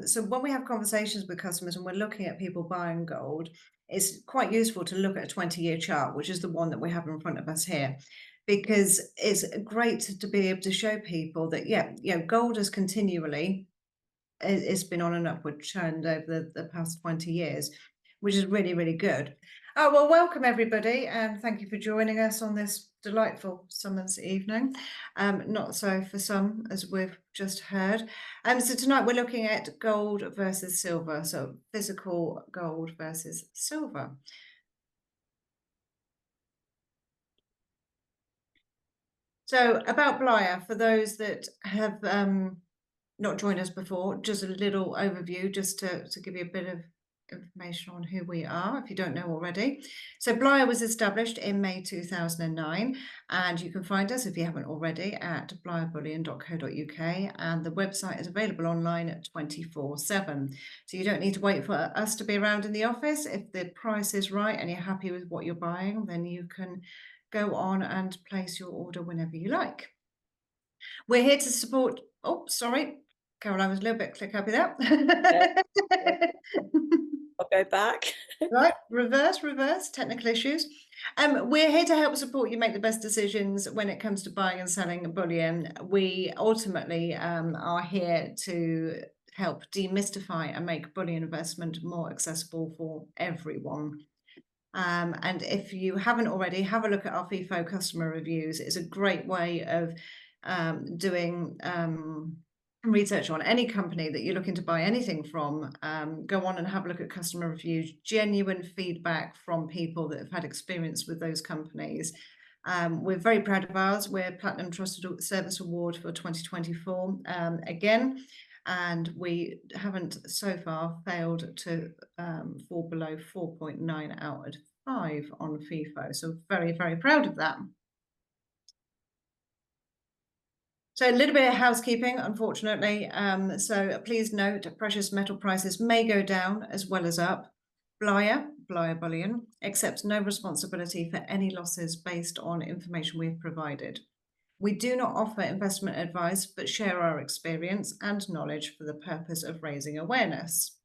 So when we have conversations with customers and we're looking at people buying gold, it's quite useful to look at a 20-year chart, which is the one that we have in front of us here, because it's great to be able to show people that, yeah, gold has continually, it's been on an upward trend over the past 20 years, which is really, really good. Oh, well, welcome everybody, and thank you for joining us on this delightful summer's evening. Not so for some, as we've just heard. So tonight we're looking at gold versus silver, so physical gold versus silver. So about Bleyer, for those that have not joined us before, just a little overview just to give you a bit of information on who we are, if you don't know already. So Bleyer was established in May 2009, and you can find us, if you haven't already, at bleyerbullion.co.uk, and the website is available online at 24/7. So you don't need to wait for us to be around in the office. If the price is right and you're happy with what you're buying, then you can go on and place your order whenever you like. We're here to support, oh, sorry, Caroline was a little bit click-happy there. I'll go back. Right, reverse, technical issues. We're here to help support you make the best decisions when it comes to buying and selling bullion. We ultimately are here to help demystify and make bullion investment more accessible for everyone. And if you haven't already, have a look at our FIFO customer reviews. It's a great way of doing research on any company that you're looking to buy anything from. Go on and have a look at customer reviews, genuine feedback from people that have had experience with those companies. We're very proud of ours. We're Platinum Trusted Service Award for 2024 again, and we haven't so far failed to fall below 4.9 out of 5 on FIFO. So very, very proud of that. So a little bit of housekeeping, unfortunately. So please note precious metal prices may go down as well as up. Bleyer Bullion, accepts no responsibility for any losses based on information we've provided. We do not offer investment advice, but share our experience and knowledge for the purpose of raising awareness.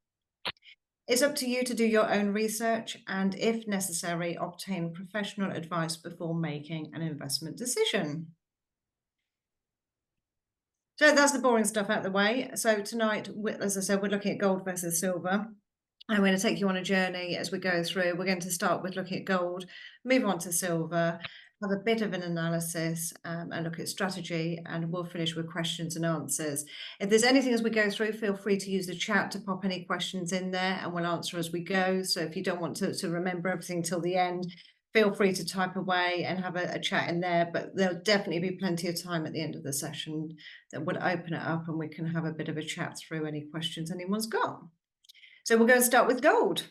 It's up to you to do your own research and, if necessary, obtain professional advice before making an investment decision. So that's the boring stuff out of the way. So tonight, as I said, we're looking at gold versus silver. I'm going to take you on a journey as we go through. We're going to start with looking at gold, move on to silver, have a bit of an analysis and look at strategy, and we'll finish with questions and answers. If there's anything as we go through, feel free to use the chat to pop any questions in there and we'll answer as we go. So if you don't want to remember everything till the end, feel free to type away and have a chat in there, but there'll definitely be plenty of time at the end of the session that would open it up and we can have a bit of a chat through any questions anyone's got. So we're going to start with gold.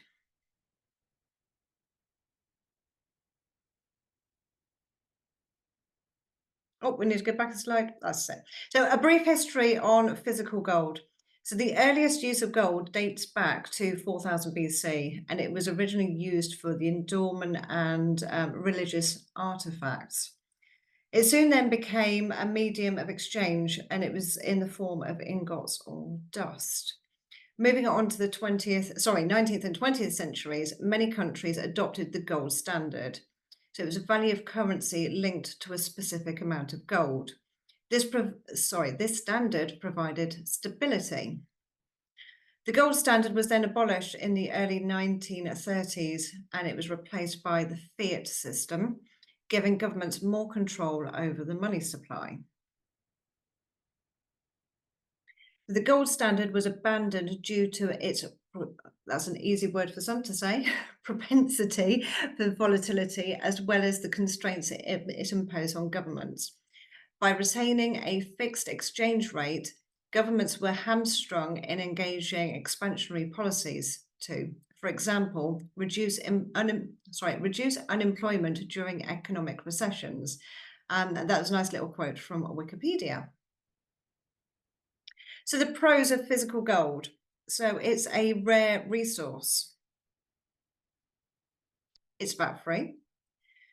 Oh, we need to go back a slide. That's it. So a brief history on physical gold. So the earliest use of gold dates back to 4000 BC, and it was originally used for the endowment and religious artifacts. It soon then became a medium of exchange, and it was in the form of ingots or dust. Moving on to the 19th and 20th centuries, many countries adopted the gold standard. So it was a value of currency linked to a specific amount of gold. This standard provided stability. The gold standard was then abolished in the early 1930s, and it was replaced by the fiat system, giving governments more control over the money supply. The gold standard was abandoned due to its, that's an easy word for some to say, propensity for volatility, as well as the constraints it imposed on governments. By retaining a fixed exchange rate, governments were hamstrung in engaging expansionary policies to, for example, reduce unemployment during economic recessions. That was a nice little quote from Wikipedia. So the pros of physical gold. So it's a rare resource. It's VAT free.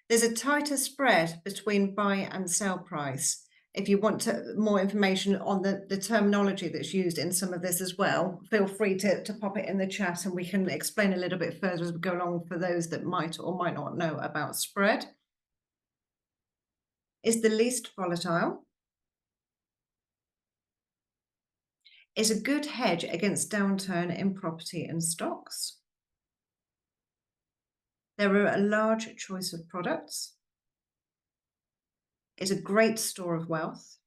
There's a tighter spread between buy and sell price, If you want more information on the terminology that's used in some of this as well, feel free to pop it in the chat and we can explain a little bit further as we go along for those that might or might not know about spread. Is the least volatile. Is a good hedge against downturn in property and stocks. There are a large choice of products. Is a great store of wealth.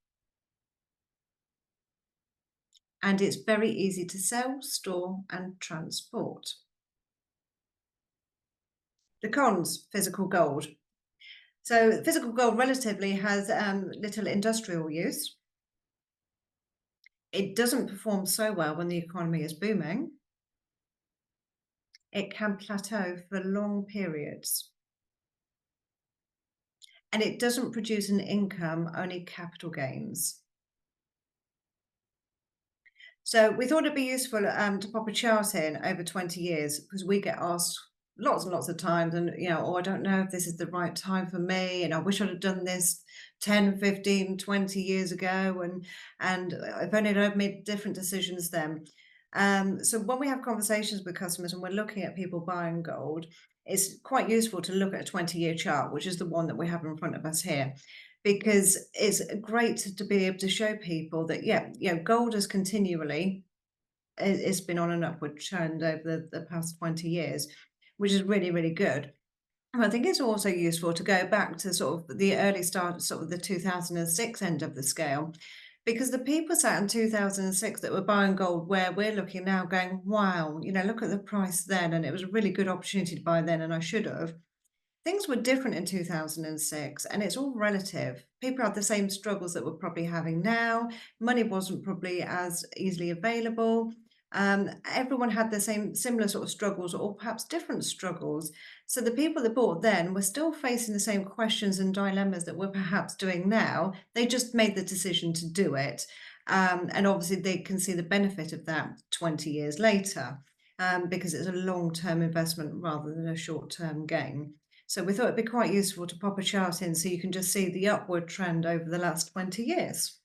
And it's very easy to sell, store, and transport. The cons, physical gold. So physical gold relatively has little industrial use. It doesn't perform so well when the economy is booming. It can plateau for long periods. And it doesn't produce an income, only capital gains. So we thought it'd be useful to pop a chart in over 20 years because we get asked lots and lots of times and, oh, I don't know if this is the right time for me and I wish I'd have done this 10, 15, 20 years ago and if only I'd made different decisions then. So when we have conversations with customers and we're looking at people buying gold, it's quite useful to look at a 20-year chart, which is the one that we have in front of us here, because it's great to be able to show people that, gold has continually, it's been on an upward trend over the past 20 years, which is really, really good. And I think it's also useful to go back to sort of the early start, sort of the 2006 end of the scale, because the people sat in 2006 that were buying gold where we're looking now going, wow, look at the price then. And it was a really good opportunity to buy then, and I should have. Things were different in 2006, and it's all relative. People had the same struggles that we're probably having now. Money wasn't probably as easily available. Everyone had the similar sort of struggles, or perhaps different struggles. So the people that bought then were still facing the same questions and dilemmas that we're perhaps doing now. They just made the decision to do it. And obviously they can see the benefit of that 20 years later, because it's a long-term investment rather than a short-term gain. So we thought it'd be quite useful to pop a chart in so you can just see the upward trend over the last 20 years.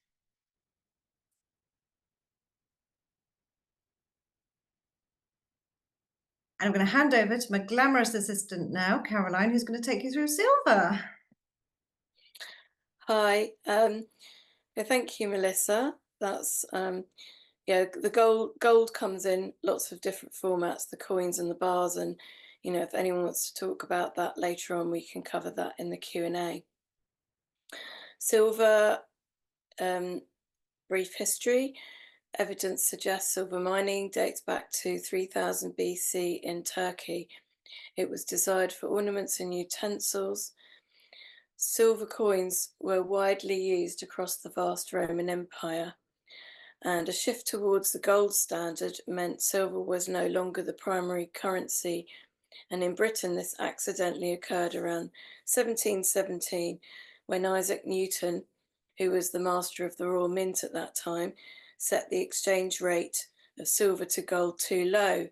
And I'm going to hand over to my glamorous assistant now, Caroline, who's going to take you through silver. Hi, thank you, Melissa. That's the gold comes in lots of different formats, the coins and the bars, and if anyone wants to talk about that later on, we can cover that in the Q&A. Silver, brief history. Evidence suggests silver mining dates back to 3000 BC in Turkey. It was designed for ornaments and utensils. Silver coins were widely used across the vast Roman Empire, and a shift towards the gold standard meant silver was no longer the primary currency. And in Britain, this accidentally occurred around 1717, when Isaac Newton, who was the master of the Royal Mint at that time, set the exchange rate of silver to gold too low,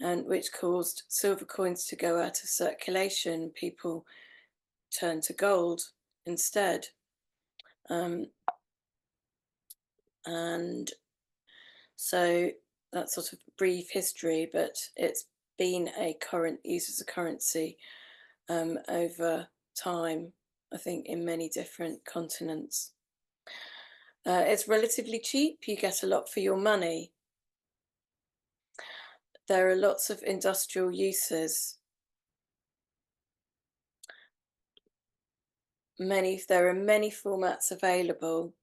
and which caused silver coins to go out of circulation. People turned to gold instead. And so that's sort of brief history, but it's been a current use as a currency over time, I think, in many different continents. It's relatively cheap. You get a lot for your money. There are lots of industrial uses. There are many formats available.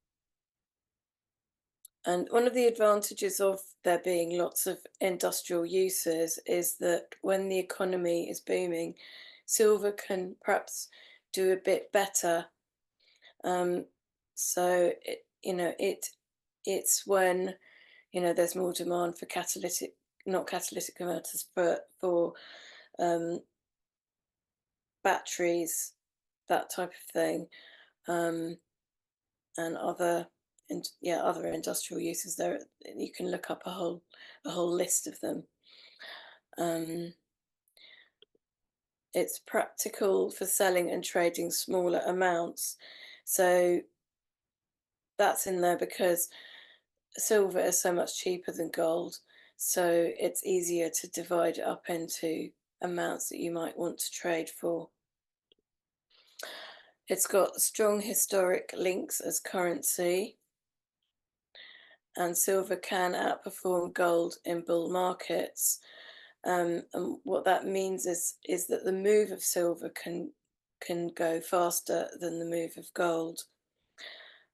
And one of the advantages of there being lots of industrial uses is that when the economy is booming, silver can perhaps do a bit better. So it's when there's more demand for not catalytic converters, but for batteries, that type of thing, and other industrial uses. There you can look up a whole list of them. It's practical for selling and trading smaller amounts. So that's in there because silver is so much cheaper than gold, so it's easier to divide it up into amounts that you might want to trade for. It's got strong historic links as currency, and silver can outperform gold in bull markets. And what that means is that the move of silver can go faster than the move of gold.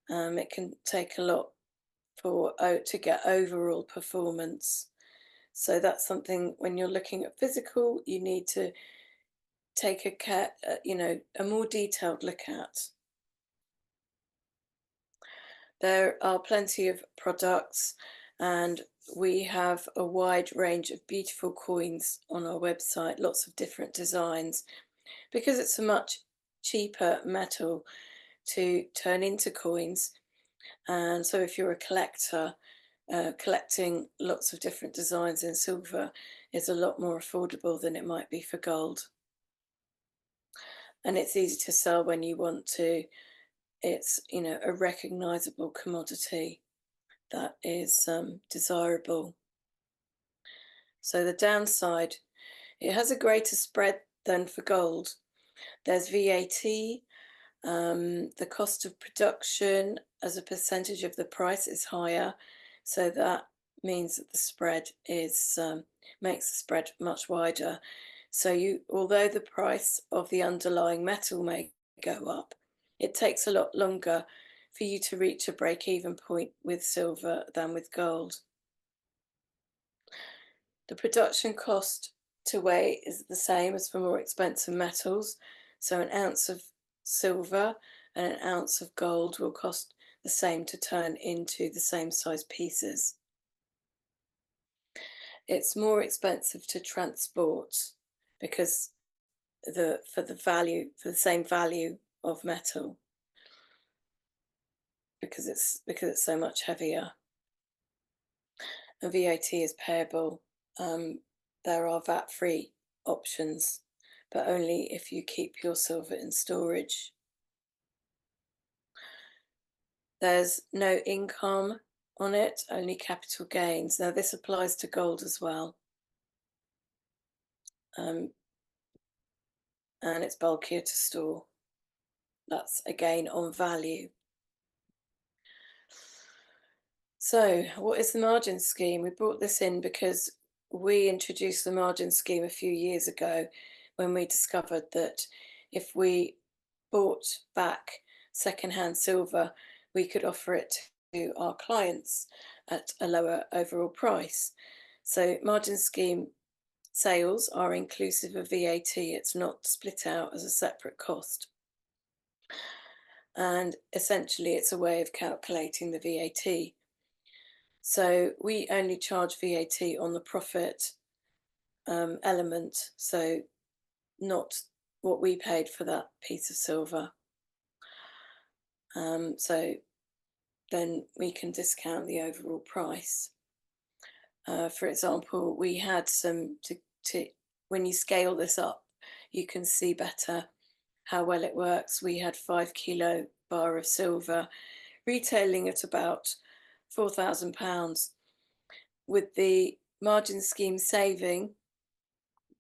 It can take a lot to get overall performance. So that's something when you're looking at physical, you need to take a more detailed look at. There are plenty of products, and we have a wide range of beautiful coins on our website, lots of different designs, because it's a much cheaper metal to turn into coins. And so if you're a collector, collecting lots of different designs in silver is a lot more affordable than it might be for gold. And it's easy to sell when you want to. It's, a recognizable commodity that is desirable. So the downside, it has a greater spread than for gold. There's VAT. The cost of production as a percentage of the price is higher, so that means that the spread is makes the spread much wider. So although the price of the underlying metal may go up, it takes a lot longer for you to reach a break-even point with silver than with gold. The production cost to weigh is the same as for more expensive metals. So an ounce of silver and an ounce of gold will cost the same to turn into the same size pieces. It's more expensive to transport because for the same value of metal, because it's so much heavier. And VAT is payable. There are VAT-free options, but only if you keep your silver in storage. There's no income on it, only capital gains. Now, this applies to gold as well. And it's bulkier to store. That's again on value. So, what is the margin scheme? We brought this in because we introduced the margin scheme a few years ago when we discovered that if we bought back secondhand silver, we could offer it to our clients at a lower overall price. So, margin scheme sales are inclusive of VAT, it's not split out as a separate cost. And essentially, it's a way of calculating the VAT. So we only charge VAT on the profit element, so not what we paid for that piece of silver. So then we can discount the overall price. For example, we had when you scale this up, you can see better how well it works. We had 5 kilo bar of silver retailing at about £4,000. With the margin scheme saving,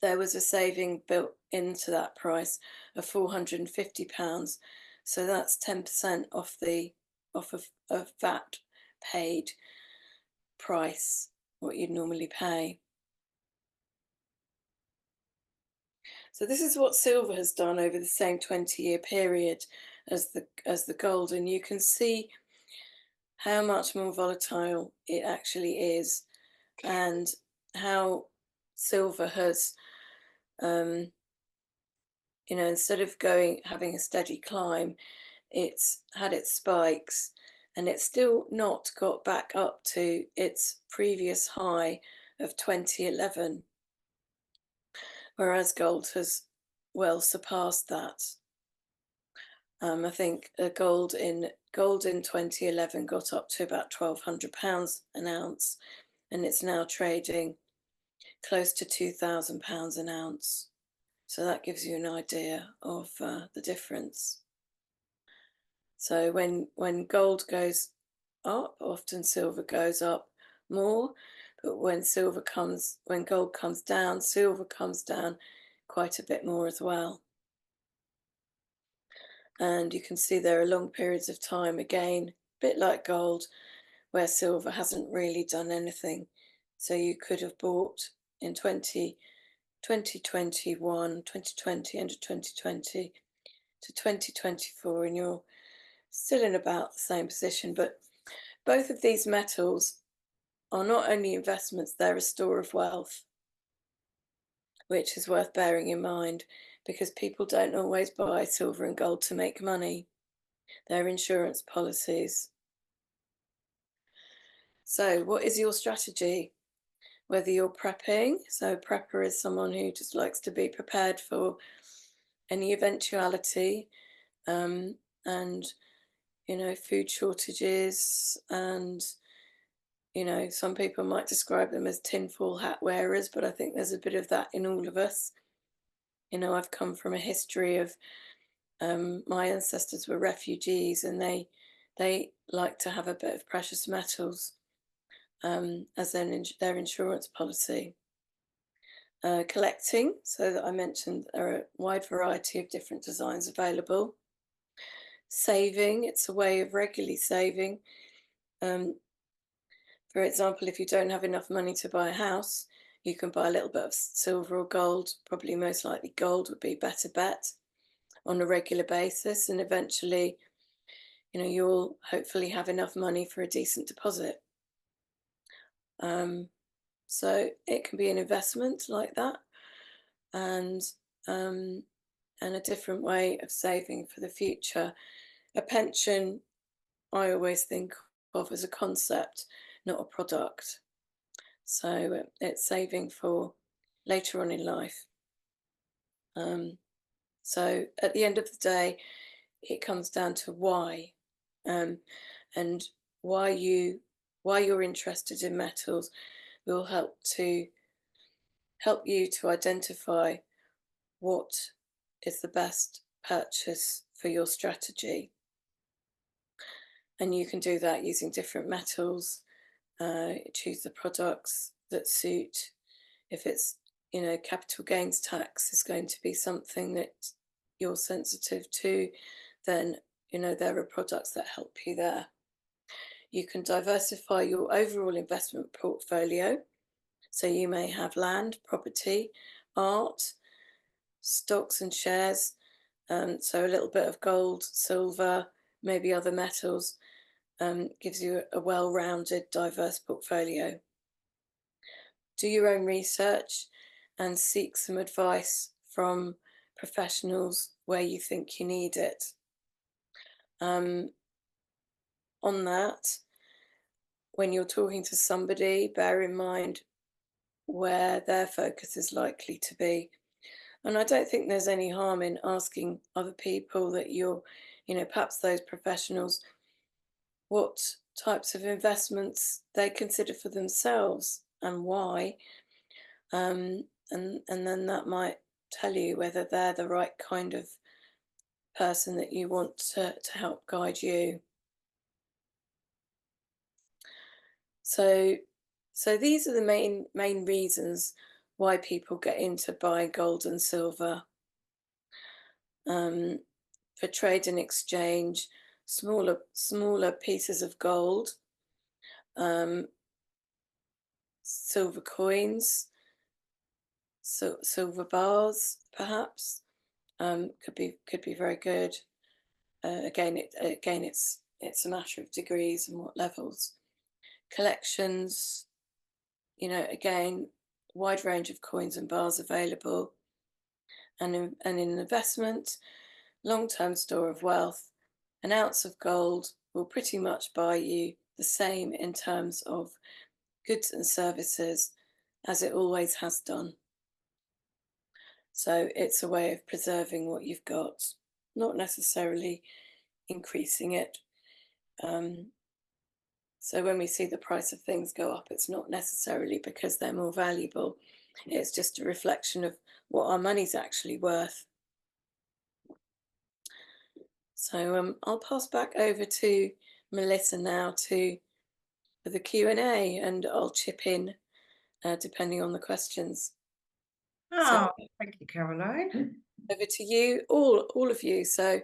there was a saving built into that price of £450. So that's 10% off of VAT paid price, what you'd normally pay. So this is what silver has done over the same 20-year period as the gold, and you can see how much more volatile it actually is, and how silver has, instead of having a steady climb, it's had its spikes, and it's still not got back up to its previous high of 2011, whereas gold has well surpassed that. I think gold in 2011 got up to about £1,200 an ounce, and it's now trading close to £2,000 an ounce. So that gives you an idea of the difference. So when gold goes up, often silver goes up more, but when gold comes down, silver comes down quite a bit more as well. And you can see there are long periods of time, again, a bit like gold, where silver hasn't really done anything. So you could have bought in 2021, 2020, end of 2020 to 2024, and you're still in about the same position. But both of these metals are not only investments, they're a store of wealth, which is worth bearing in mind because people don't always buy silver and gold to make money. They're insurance policies. So, what is your strategy? Whether you're prepping, so prepper is someone who just likes to be prepared for any eventuality, um, and food shortages, and some people might describe them as tinfoil hat wearers, but I think there's a bit of that in all of us. I've come from a history of my ancestors were refugees, and they like to have a bit of precious metals as their insurance policy. Collecting, so that I mentioned there are a wide variety of different designs available. Saving, it's a way of regularly saving. Um, for example, if you don't have enough money to buy a house, you can buy a little bit of silver or gold. Probably most likely gold would be a better bet on a regular basis, and eventually, you'll hopefully have enough money for a decent deposit. Um, so it can be an investment like that, and um, and a different way of saving for the future. A pension, I always think of as a concept, not a product. So it's saving for later on in life. Um, so at the end of the day, it comes down to why, um, and why you're interested in metals will help you to identify what is the best purchase for your strategy. And you can do that using different metals, choose the products that suit. If it's, capital gains tax is going to be something that you're sensitive to, then, there are products that help you there. You can diversify your overall investment portfolio. So you may have land, property, art, stocks and shares. So a little bit of gold, silver, maybe other metals gives you a well-rounded, diverse portfolio. Do your own research and seek some advice from professionals where you think you need it. On that, when you're talking to somebody, bear in mind where their focus is likely to be. And I don't think there's any harm in asking other people that perhaps those professionals, what types of investments they consider for themselves and why. And then that might tell you whether they're the right kind of person that you want to help guide you. So these are the main reasons why people get into buying gold and silver. For trade and exchange, smaller pieces of gold, um, silver coins, silver bars, perhaps, could be very good. Again, it's a matter of degrees and what levels. Collections, again, wide range of coins and bars available. And in investment, long-term store of wealth, an ounce of gold will pretty much buy you the same in terms of goods and services as it always has done. So it's a way of preserving what you've got, not necessarily increasing it. So when we see the price of things go up, it's not necessarily because they're more valuable. It's just a reflection of what our money's actually worth. So I'll pass back over to Melissa now for the Q&A, and I'll chip in depending on the questions. So Oh, thank you, Caroline. over to you, all of you. So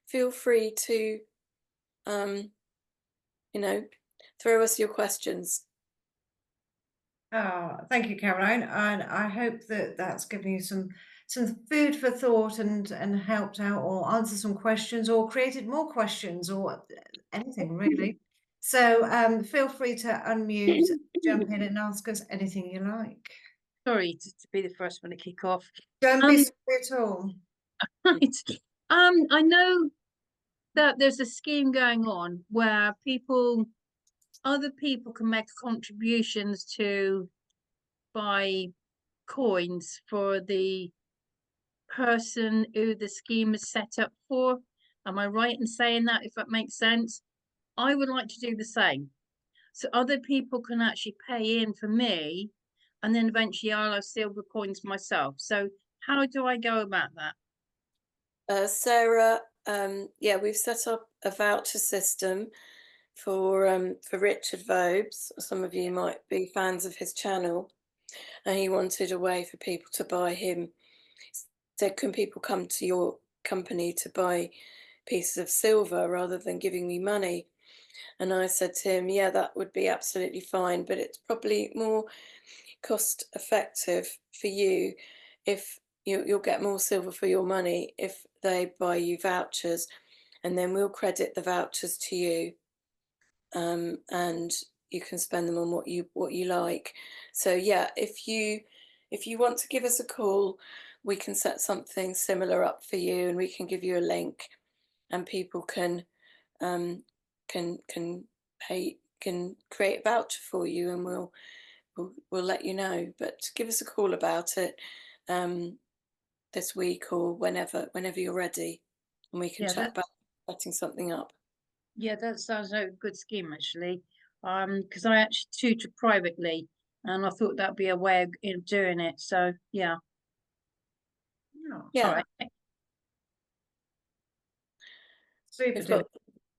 feel free to um, you know, throw us your questions. Oh, thank you, Caroline. And I hope that that's given you some food for thought and helped out or answered some questions or created more questions or anything really. So feel free to unmute, jump in and ask us anything you like. Sorry to be the first one to kick off. Don't be sorry at all. Right. I know that there's a scheme going on where other people can make contributions to buy coins for the person who the scheme is set up for. Am I right in saying that, if that makes sense? I would like to do the same. So other people can actually pay in for me, and then eventually I'll have silver coins myself. So how do I go about that? Sarah, yeah, we've set up a voucher system for Richard Vobes. Some of you might be fans of his channel, and he wanted a way for people to buy him. Said, can people come to your company to buy pieces of silver rather than giving me money? And I said to him, yeah, that would be absolutely fine, but it's probably more cost effective for you if you'll get more silver for your money if they buy you vouchers, and then we'll credit the vouchers to you, and you can spend them on what you like. So yeah, if you want to give us a call, we can set something similar up for you, and we can give you a link, and people um, can pay, can create a voucher for you, and we'll let you know. But give us a call about it this week or whenever you're ready, and we can Yeah, chat about setting something up. yeah, that sounds like a good scheme actually. Because I actually tutor privately, and I thought that'd be a way of doing it. So yeah, Oh, Yeah, all right. super we've duper.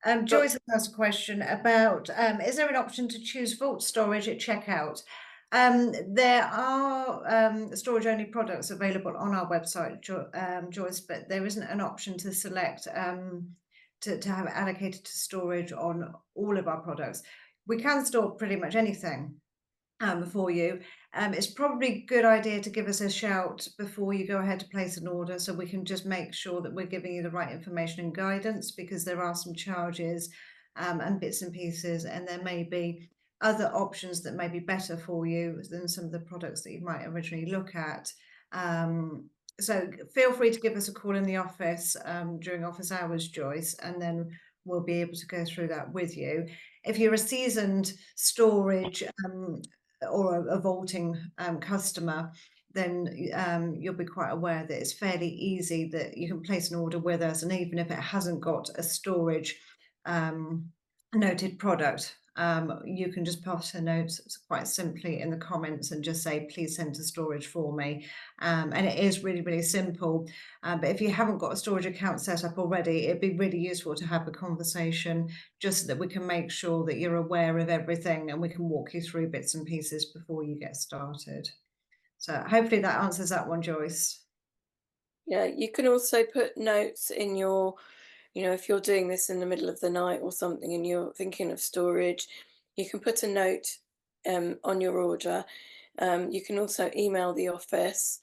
got Joyce has asked a question about, is there an option to choose vault storage at checkout? There are storage-only products available on our website, Joyce, but there isn't an option to select to have it allocated to storage on all of our products. We can store pretty much anything for you. It's probably a good idea to give us a shout before you go ahead to place an order, so we can just make sure that we're giving you the right information and guidance, because there are some charges and bits and pieces, and there may be other options that may be better for you than some of the products that you might originally look at. So feel free to give us a call in the office during office hours, Joyce, and then we'll be able to go through that with you. If you're a seasoned storage or a vaulting customer, then you'll be quite aware that it's fairly easy that you can place an order with us, and even if it hasn't got a storage noted product, you can just put a note quite simply in the comments and just say, please send to storage for me. And it is really, really simple. But if you haven't got a storage account set up already, it'd be really useful to have a conversation just so that we can make sure that you're aware of everything and we can walk you through bits and pieces before you get started. So hopefully that answers that one, Joyce. Yeah, you can also put notes in your, if you're doing this in the middle of the night or something and you're thinking of storage, you can put a note on your order. You can also email the office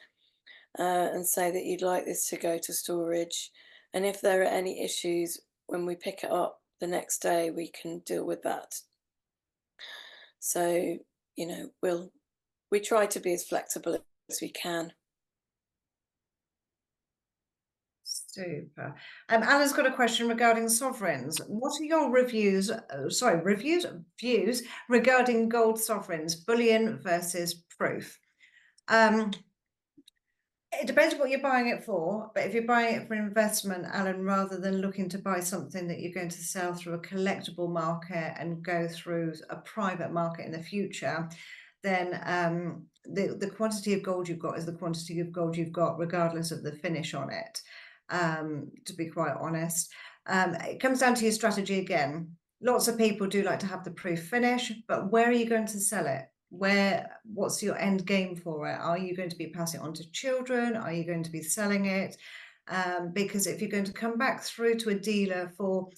and say that you'd like this to go to storage. And if there are any issues when we pick it up the next day, we can deal with that. So, we try to be as flexible as we can. Super. Alan's got a question regarding sovereigns. What are your views regarding gold sovereigns, bullion versus proof? It depends what you're buying it for, but if you're buying it for investment, Alan, rather than looking to buy something that you're going to sell through a collectible market and go through a private market in the future, then the quantity of gold you've got is the quantity of gold you've got, regardless of the finish on it, to be quite honest. It comes down to your strategy again. Lots of people do like to have the proof finish, but where are you going to sell it? What's your end game for it? Are you going to be passing it on to children? Are you going to be selling it? Because if you're going to come back through to a dealer for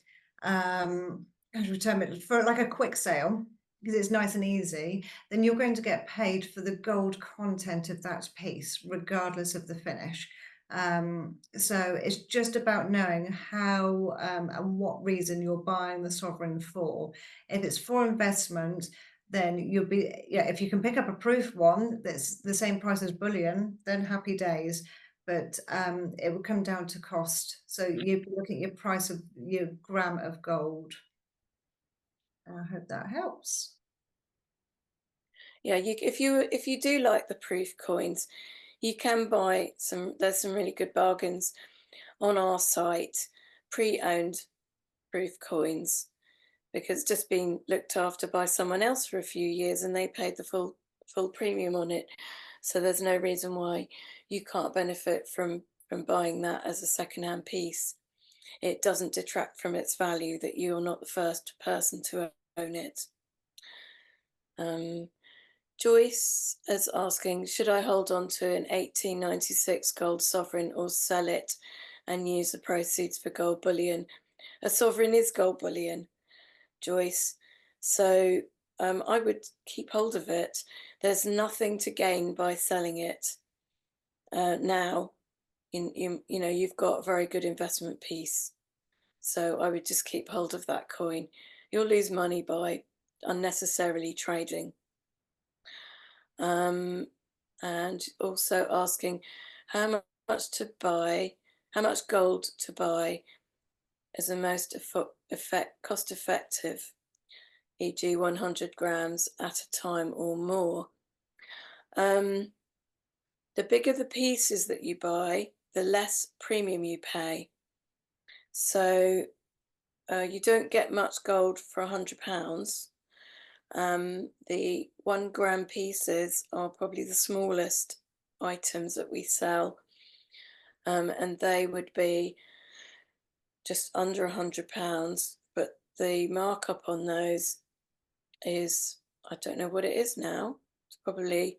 for like a quick sale, because it's nice and easy, then you're going to get paid for the gold content of that piece, regardless of the finish. So it's just about knowing how and what reason you're buying the sovereign for. If it's for investment, then you'll be, if you can pick up a proof one that's the same price as bullion, then happy days. But it will come down to cost. So you'd be looking at your price of your gram of gold. I hope that helps. Yeah, if you do like the proof coins, you can buy some. There's some really good bargains on our site, pre-owned proof coins, because it's just been looked after by someone else for a few years and they paid the full premium on it. So there's no reason why you can't benefit from buying that as a second-hand piece. It doesn't detract from its value that you're not the first person to own it. Joyce is asking, should I hold on to an 1896 gold sovereign or sell it and use the proceeds for gold bullion? A sovereign is gold bullion, Joyce. So I would keep hold of it. There's nothing to gain by selling it now. You've got a very good investment piece. So I would just keep hold of that coin. You'll lose money by unnecessarily trading. And also asking how much gold to buy is the most cost effective, e.g. 100 grams at a time or more. The bigger the pieces that you buy, the less premium you pay. So you don't get much gold for £100. The 1 gram pieces are probably the smallest items that we sell, and they would be just under £100, but the markup on those is, I don't know what it is now, it's probably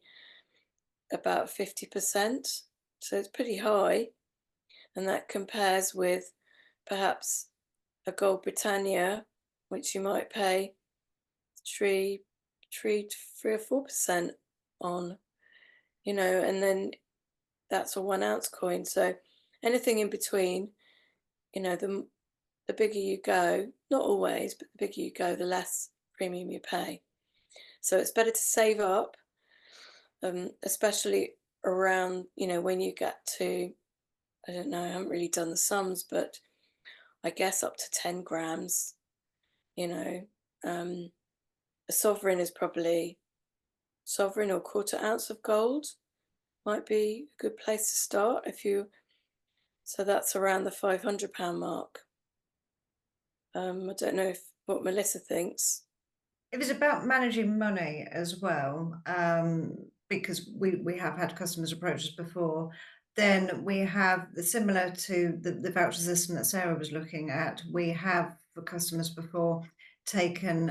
about 50%, so it's pretty high, and that compares with perhaps a gold Britannia, which you might pay 3 or 4% on, and then that's a 1 ounce coin. So anything in between, the bigger you go, not always, but the bigger you go, the less premium you pay. So it's better to save up, especially around, when you get to, I don't know, I haven't really done the sums, but I guess up to 10 grams, a sovereign is probably sovereign or 1/4 ounce of gold might be a good place to start so that's around the £500 mark. I don't know what Melissa thinks. It was about managing money as well, because we have had customers approach us before. Then we have similar to the voucher system that Sarah was looking at. We have for customers before taken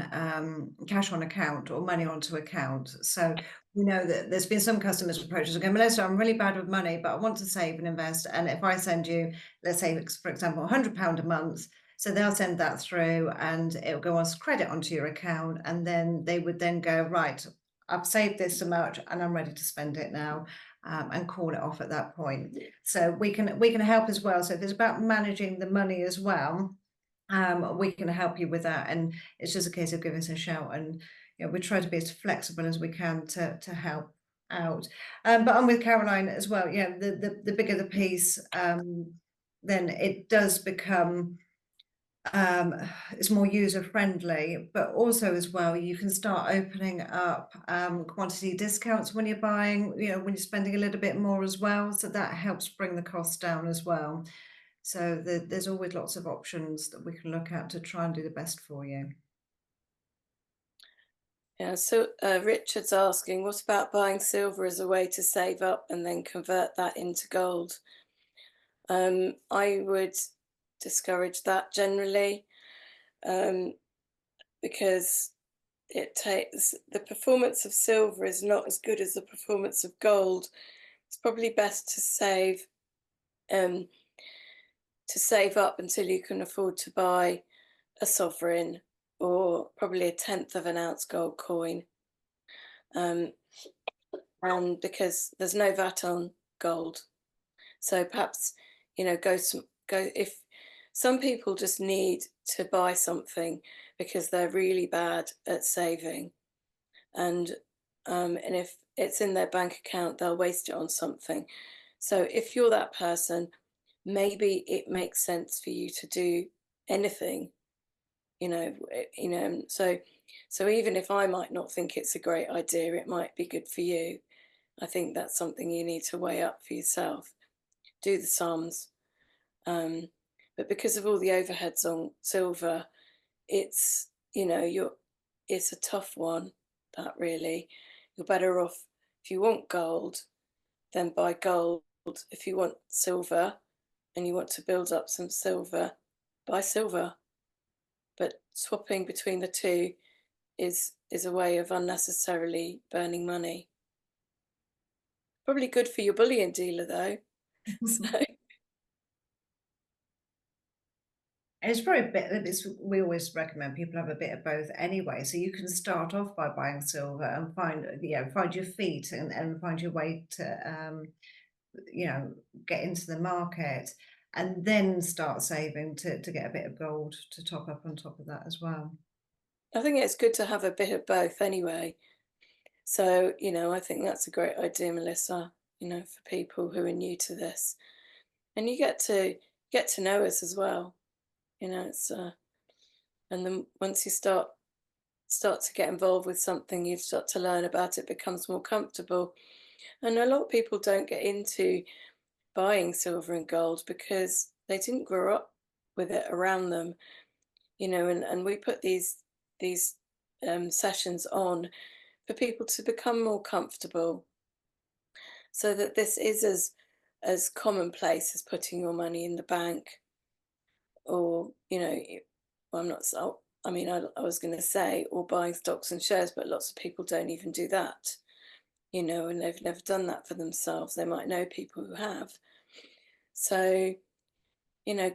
cash on account or money onto account. So we know that there's been some customers approach us and go, Melissa, I'm really bad with money, but I want to save and invest. And if I send you, let's say, for example, £100 a month, so they'll send that through and it'll go as credit onto your account. And then they would then go, right, I've saved this so much and I'm ready to spend it now, and call it off at that point. So we can help as well. So if it's about managing the money as well, we can help you with that. And it's just a case of giving us a shout, and we try to be as flexible as we can to help out. But I'm with Caroline as well. Yeah, the bigger the piece, then it does become it's more user friendly, but also as well you can start opening up quantity discounts when you're buying, when you're spending a little bit more as well, so that helps bring the cost down as well. So there's always lots of options that we can look at to try and do the best for you. Yeah, so Richard's asking, what about buying silver as a way to save up and then convert that into gold? I would discourage that generally, because it takes the performance of silver is not as good as the performance of gold. It's probably best um, to save up until you can afford to buy a sovereign or probably a tenth of an ounce gold coin. And because there's no VAT on gold, so perhaps go if some people just need to buy something because they're really bad at saving, and if it's in their bank account, they'll waste it on something. So if you're that person, maybe it makes sense for you to do anything, so even if I might not think it's a great idea, it might be good for you. I think that's something you need to weigh up for yourself. Do the sums. But because of all the overheads on silver, it's, it's a tough one, that really. You're better off, if you want gold, then buy gold. If you want silver and you want to build up some silver, buy silver. But swapping between the two is a way of unnecessarily burning money. Probably good for your bullion dealer though. So It's probably a bit, we always recommend people have a bit of both anyway. So you can start off by buying silver and find your feet and find your way to, get into the market, and then start saving to get a bit of gold to top up on top of that as well. I think it's good to have a bit of both anyway. So, I think that's a great idea, Melissa, for people who are new to this. And you get to know us as well. It's and then once you start to get involved with something, you start to learn about it, becomes more comfortable. And a lot of people don't get into buying silver and gold because they didn't grow up with it around them, and we put these sessions on for people to become more comfortable, so that this is as commonplace as putting your money in the bank, or well, I'm not so I mean I was going to say, or buying stocks and shares, but lots of people don't even do that, and they've never done that for themselves. They might know people who have. So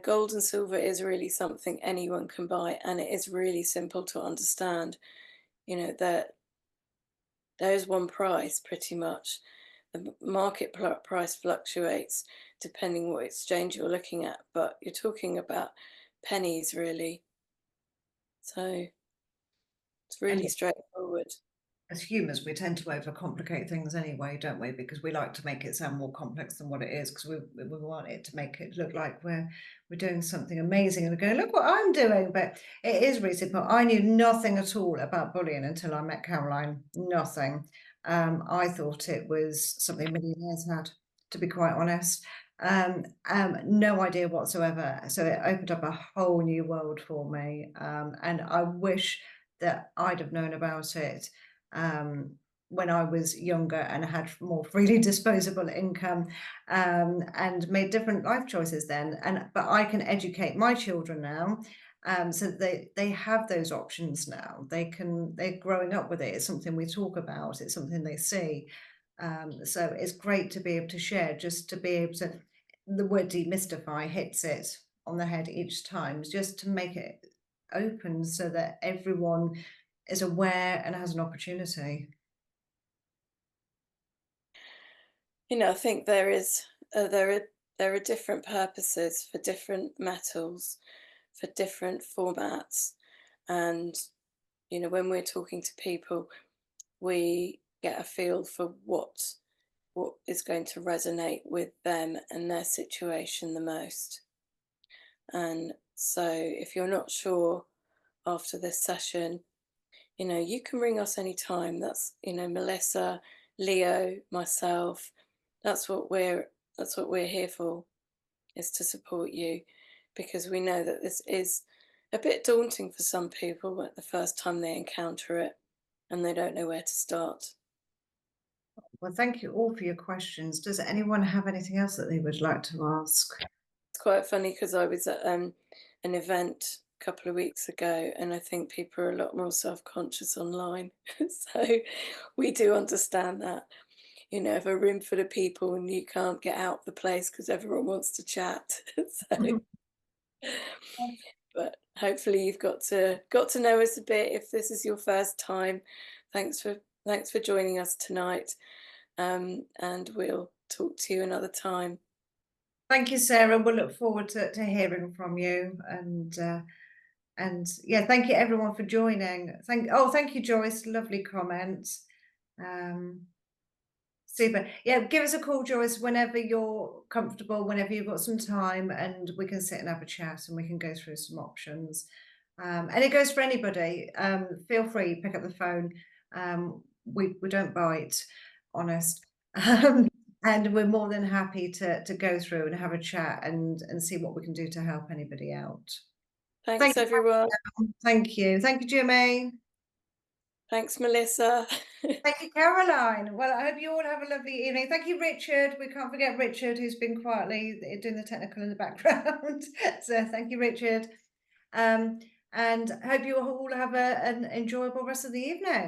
gold and silver is really something anyone can buy, and it is really simple to understand. That there is one price pretty much. The market price fluctuates depending what exchange you're looking at, but you're talking about pennies really. So it's really And straightforward. as humans, we tend to overcomplicate things anyway, don't we? Because we like to make it sound more complex than what it is, because we want it to make it look like we're doing something amazing and we're going, look what I'm doing. But it is really simple. I knew nothing at all about bullion until I met Caroline. Nothing. I thought it was something millionaires had, to be quite honest. No idea whatsoever. So it opened up a whole new world for me. And I wish that I'd have known about it when I was younger and had more freely disposable income, and made different life choices then. But I can educate my children now, so they have those options now. They're growing up with it. It's something we talk about. It's something they see. So it's great to be able to share, just to be able to. The word demystify hits it on the head each time, just to make it open so that everyone is aware and has an opportunity. I think there are different purposes for different metals, for different formats, and when we're talking to people, we get a feel for what is going to resonate with them and their situation the most. And so if you're not sure after this session, you can ring us anytime. That's, Melissa, Leo, myself. That's what we're here for, is to support you, because we know that this is a bit daunting for some people at the first time they encounter it and they don't know where to start. Well, thank you all for your questions. Does anyone have anything else that they would like to ask? It's quite funny because I was at an event a couple of weeks ago, and I think people are a lot more self-conscious online. So we do understand that. You know, if a room full of people and you can't get out the place because everyone wants to chat. So, but hopefully you've got to know us a bit if this is your first time. Thanks for joining us tonight. And we'll talk to you another time. Thank you, Sarah. We'll look forward to hearing from you. And yeah, thank you everyone for joining. Thank you, Joyce. Lovely comments. Super. Yeah, give us a call, Joyce, whenever you're comfortable, whenever you've got some time, and we can sit and have a chat and we can go through some options. And it goes for anybody. Feel free, pick up the phone. We don't bite, honest. And we're more than happy to go through and have a chat and see what we can do to help anybody out. Thanks, everyone. Thank you. Thank you, Jimmy. Thanks, Melissa. Thank you, Caroline. Well, I hope you all have a lovely evening. Thank you, Richard. We can't forget Richard, who's been quietly doing the technical in the background. So thank you, Richard. And hope you all have an enjoyable rest of the evening.